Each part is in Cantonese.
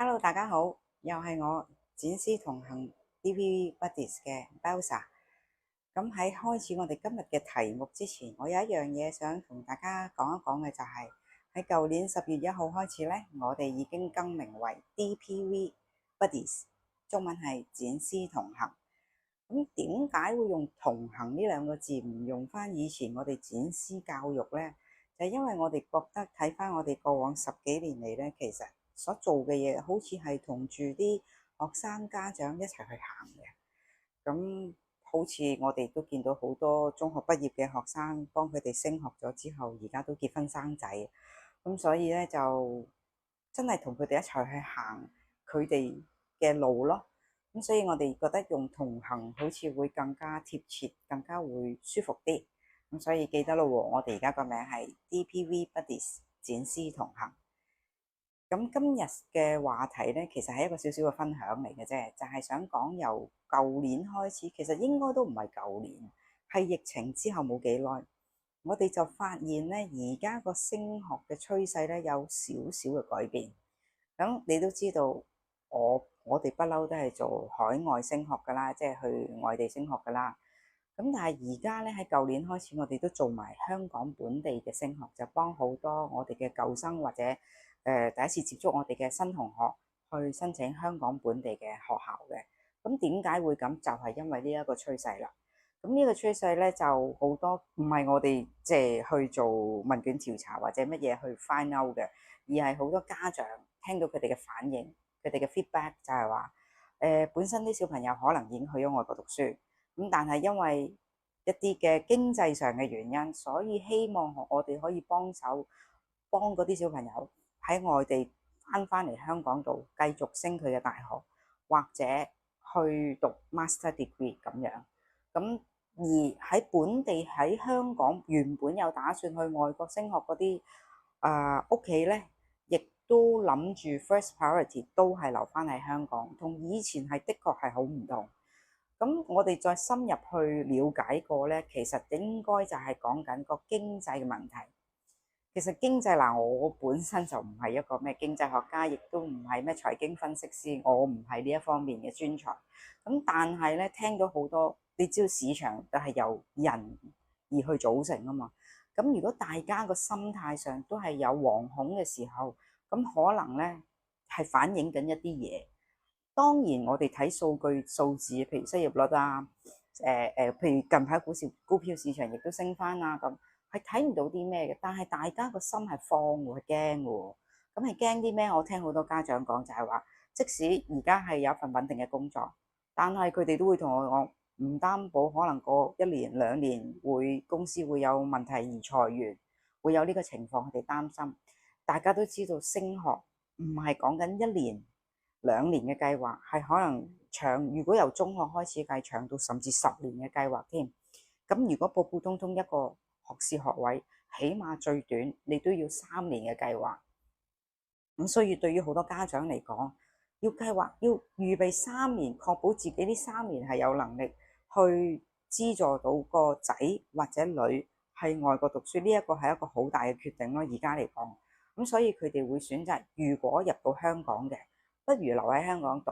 Hello，大家好，又係我展師同行 DPV Buddies 嘅 Belsa。咁喺開始我哋今日嘅題目之前，我有一樣嘢想同大家講一講嘅就係喺舊年10月1號開始呢，我哋已經更名為 DPV Buddies，中文係展師同行。咁點解會用同行呢兩個字，唔用翻以前我哋展師教育呢？就係因為我哋覺得睇翻我哋過往10幾年嚟呢，其實所做嘅嘢好似係同住啲學生家長一齊去行嘅。咁好似我哋都見到好多中學畢業嘅學生，幫佢哋升學咗之後，而家都結婚生仔。咁所以呢，就真係同佢哋一齊去行佢哋嘅路咯。咁所以我哋覺得用同行好似會更加貼切，更加會舒服啲。咁所以記得咯，我哋而家個名係 DPV Buddies 展師同行。咁今日嘅話題呢，其實係一個少少嘅分享嚟嘅啫，就係想講由舊年開始，其實應該都唔係舊年，係疫情之後冇幾耐，我哋就發現呢，而家個升學嘅趨勢呢，有少少嘅改變。咁你都知道，我哋不嬲都係做海外升學噶啦，即係去外地升學噶啦。咁但係而家咧，喺舊年開始，我哋都做埋香港本地嘅升學，就幫好多我哋嘅舊生或者第一次接觸我哋嘅新同學去申請香港本地嘅學校嘅。咁點解會咁？就係因為呢一個趨勢啦。咁呢個趨勢咧，就好多唔係我哋即係去做問卷調查或者乜嘢去 find out 嘅，而係好多家長聽到佢哋嘅反應，佢哋嘅 feedback 就係話本身啲小朋友可能已經去咗外國讀書。咁但係因為一啲嘅經濟上嘅原因，所以希望我哋可以幫手幫嗰啲小朋友喺外地翻嚟香港度繼續升佢嘅大學，或者去讀 master degree 咁樣。咁而喺本地喺香港原本有打算去外國升學嗰啲屋企呢，亦都諗住 first priority 都係留翻喺香港，同以前係的確係好唔同。咁我哋再深入去了解過呢，其實應該就係講緊個經濟嘅問題。其實經濟嗱，我本身就唔係一個咩經濟學家，亦都唔係咩財經分析師，我唔係呢一方面嘅專才。咁但係呢，聽到好多，你知道市場都係由人而去組成啊嘛。咁如果大家個心態上都係有惶恐嘅時候，咁可能呢係反映緊一啲嘢。當然，我哋睇數據數字，譬如失業率啊，譬如近排股票市場亦都升翻啊，咁係睇唔到啲咩嘅。但係大家個心係慌喎，係驚喎。咁係驚啲咩？我聽好多家長講就係話，即使而家係有一份穩定嘅工作，但係佢哋都會同我講，唔擔保可能過1年2年公司會有問題而裁員，會有呢個情況，佢哋擔心。大家都知道升學唔係講緊1年2年嘅計劃，係可能長，如果由中學開始計，長到甚至10年嘅計劃添。咁如果普普通通一個學士學位，起碼最短你都要3年嘅計劃。咁所以對於好多家長嚟講，要計劃，要預備3年，確保自己呢3年係有能力去資助到個仔或者女喺外國讀書，呢一個係一個好大嘅決定咯。而家嚟講，咁所以佢哋會選擇，如果入到香港嘅，不如留喺香港讀，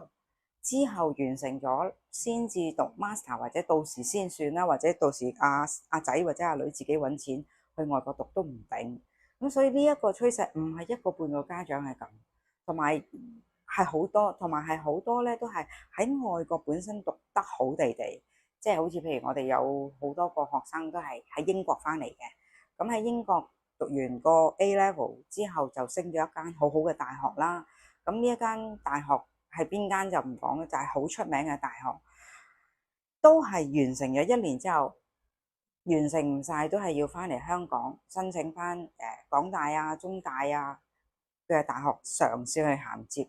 之後完成咗先至讀 master， 或者到時先算啦，或者到時阿仔或者阿女自己揾錢去外國讀都唔定。咁所以呢一個趨勢唔係一個半個家長係咁，同埋係好多，同埋係好多咧都係喺外國本身讀得好地地，即係好似譬如我哋有好多個學生都係喺英國翻嚟嘅，咁喺英國讀完個 A level 之後就升咗一間好好嘅大學啦。咁呢一間大學係邊間就唔講啦，就係好出名嘅大學，都係完成咗1年之後，完成唔晒都係要翻嚟香港申請翻港大啊、中大啊嘅大學嘗試去銜接。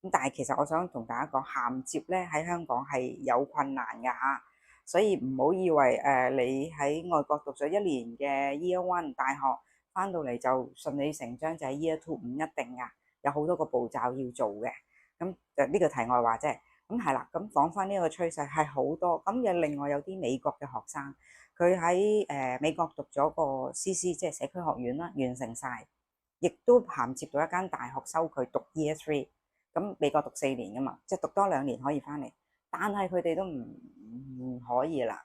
咁但係其實我想同大家講，銜接咧喺香港係有困難㗎嚇，所以唔好以為你喺外國讀咗1年嘅 Year One 大學，翻到嚟就順理成章就係 Year Two，唔一定㗎，有好多個步驟要做嘅。咁就呢個題外話啫。咁係啦，咁講翻呢個趨勢係好多。咁有另外有啲美國嘅學生，佢喺美國讀咗個 CC，即係社區學院啦，完成晒，亦都銜接到一間大學收佢讀 Year Three。咁美國讀4年噶嘛，即係讀多2年可以翻嚟，但係佢哋都唔可以啦，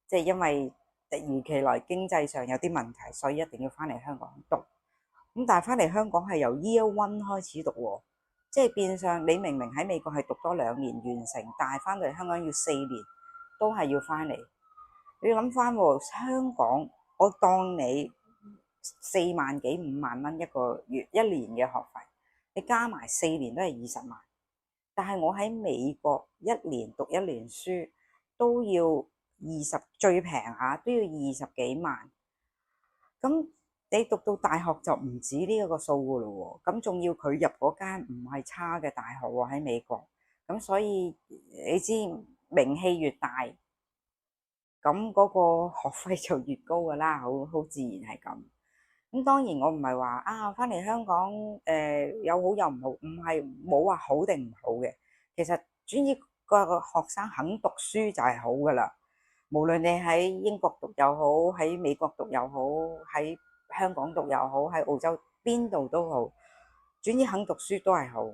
即係因為突如其來經濟上有啲問題，所以一定要翻嚟香港讀。咁但係翻嚟香港係由 Year One 開始讀喎，即係變相你明明喺美國係讀多2年完成，但係翻到嚟香港要4年，都係要翻嚟。你要諗翻喎，香港我當你4萬幾5萬蚊一個月1年嘅學費，你加埋4年都係20萬。但係我喺美國1年讀1年書都要最平下都要20幾萬。咁你讀到大學就唔止呢一個數噶咯喎，咁仲要佢入嗰間唔係差嘅大學喎喺美國，咁所以你知名氣越大，咁嗰個學費就越高噶啦，好自然係咁。咁當然我唔係話啊翻嚟香港有好有唔好，唔係冇話好定唔好嘅。其實主要個學生肯讀書就係好噶啦，無論你喺英國讀又好，喺美國讀又好，喺香港讀又好，喺澳洲邊度都好，總之肯讀書都係好。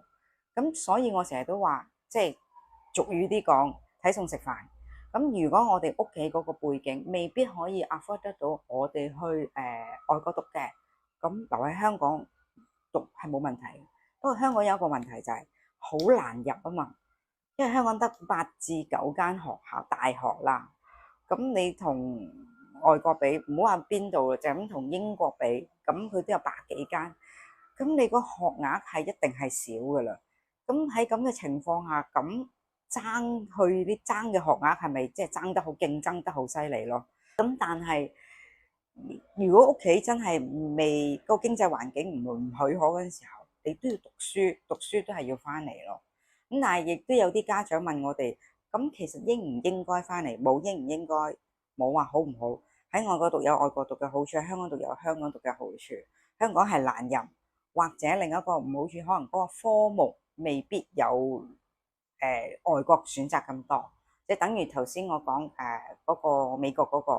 咁所以我成日都話，即係俗語啲講，睇餸食飯。咁如果我哋屋企嗰個背景未必可以 afford 得到我哋去外國讀嘅，咁留喺香港讀係冇問題。不過香港有一個問題就係好難入啊嘛，因為香港得8至9間學校大學啦。咁你同外國比，唔好話邊度，就咁同英國比，咁佢都有百幾間，咁你個學額係一定係少噶啦。咁喺咁嘅情況下，咁爭嘅學額係咪即係爭得好競爭得好犀利咯？咁但係如果屋企真係未個經濟環境唔許可嗰陣時候，你都要讀書，讀書都係要翻嚟咯。咁但係亦都有啲家長問我哋，咁其實應唔應該翻嚟？冇應唔應該，冇話好唔好。喺外國讀有外國讀嘅好處，喺香港讀有香港讀嘅好處。香港係難入，或者另一個唔好處，可能嗰個科目未必有外國選擇咁多，即係等於頭先我講嗰個美國嗰個，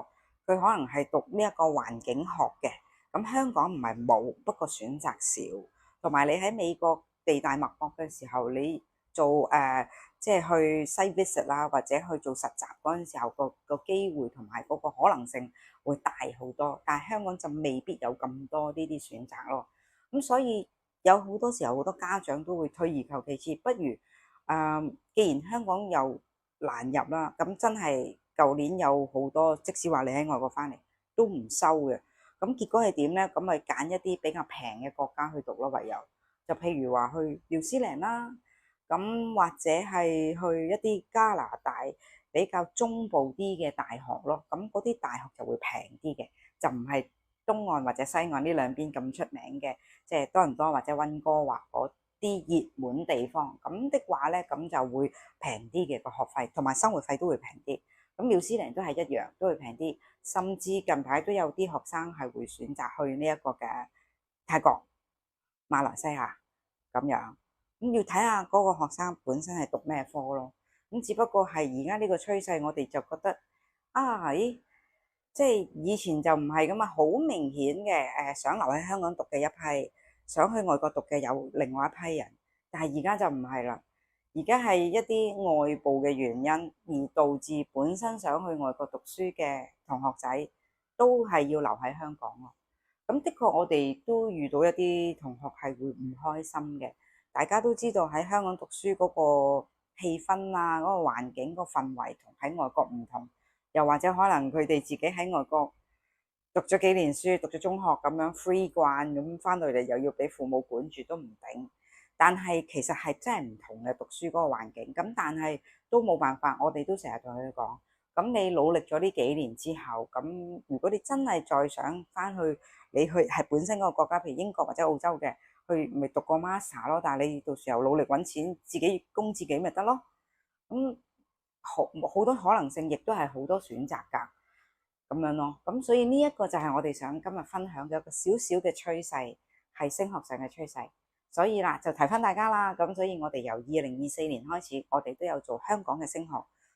佢可能係讀呢一個環境學嘅，咁香港唔係冇，不過選擇少，同埋你喺美國地大物博嘅時候，你做即係去 site visit 啦，或者去做實習嗰陣時候，個機會同埋嗰個可能性會大好多，但係香港就未必有咁多呢啲選擇咯。咁所以有好多時候好多家長都會退而求其次，不如既然香港又難入啦，咁真係舊年有好多，即使話你喺外國翻嚟都唔收嘅。咁結果係點呢？咁咪揀一啲比較平嘅國家去讀咯，唯有就譬如話去紐西蘭啦，咁或者係去一啲加拿大比較中部啲嘅大學咯。咁嗰啲大學就會平啲嘅，就唔係東岸或者西岸呢兩邊咁出名嘅，即係多倫多或者溫哥華嗰啲熱門地方。咁的話呢，咁就會平啲嘅個學費，同埋生活費都會平啲。咁紐西蘭都係一樣，都會平啲。甚至近排都有啲學生係會選擇去呢一個嘅泰國、馬來西亞咁樣。咁要睇下嗰個學生本身係讀咩科咯。咁只不過係而家呢個趨勢，我哋就覺得咦，即係以前就唔係咁啊，好明顯嘅想留喺香港讀嘅一批，想去外國讀嘅有另外一批人。但係而家就唔係啦，而家係一啲外部嘅原因而導致本身想去外國讀書嘅同學仔都係要留喺香港咯。咁的確我哋都遇到一啲同學係會唔開心嘅。大家都知道喺香港讀書嗰個氣氛啊，嗰個環境、個氛圍同喺外國唔同，又或者可能佢哋自己喺外國讀咗幾年書，讀咗中學咁樣 free 慣，咁翻到嚟又要俾父母管住都唔頂。但係其實係真係唔同嘅讀書嗰個環境。咁但係都冇辦法，我哋都成日同佢講，咁你努力咗呢幾年之後，咁如果你真係再想翻去，你去係本身嗰個國家，譬如英國或者澳洲嘅，去咪讀個 master 咯。但係你到時候努力揾錢，自己供自己咪得咯。咁好多可能性，亦都係好多選擇㗎，咁樣咯。咁所以呢一個就係我哋想今日分享嘅一個小小嘅趨勢，係升學上嘅趨勢。所以啦，就提翻大家啦。咁所以我哋由2024年開始，我哋都有做香港嘅升學，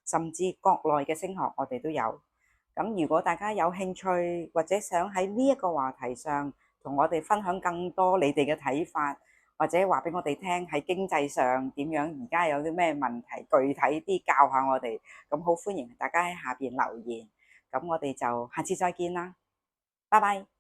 甚至國內嘅升學，我哋都有。咁如果大家有興趣，或者想喺呢一個話題上同我哋分享更多你哋嘅睇法，或者話俾我哋聽喺經濟上點樣，而家有啲咩問題，具體啲教下我哋。咁好歡迎大家喺下邊留言。咁我哋就下次再見啦，拜拜。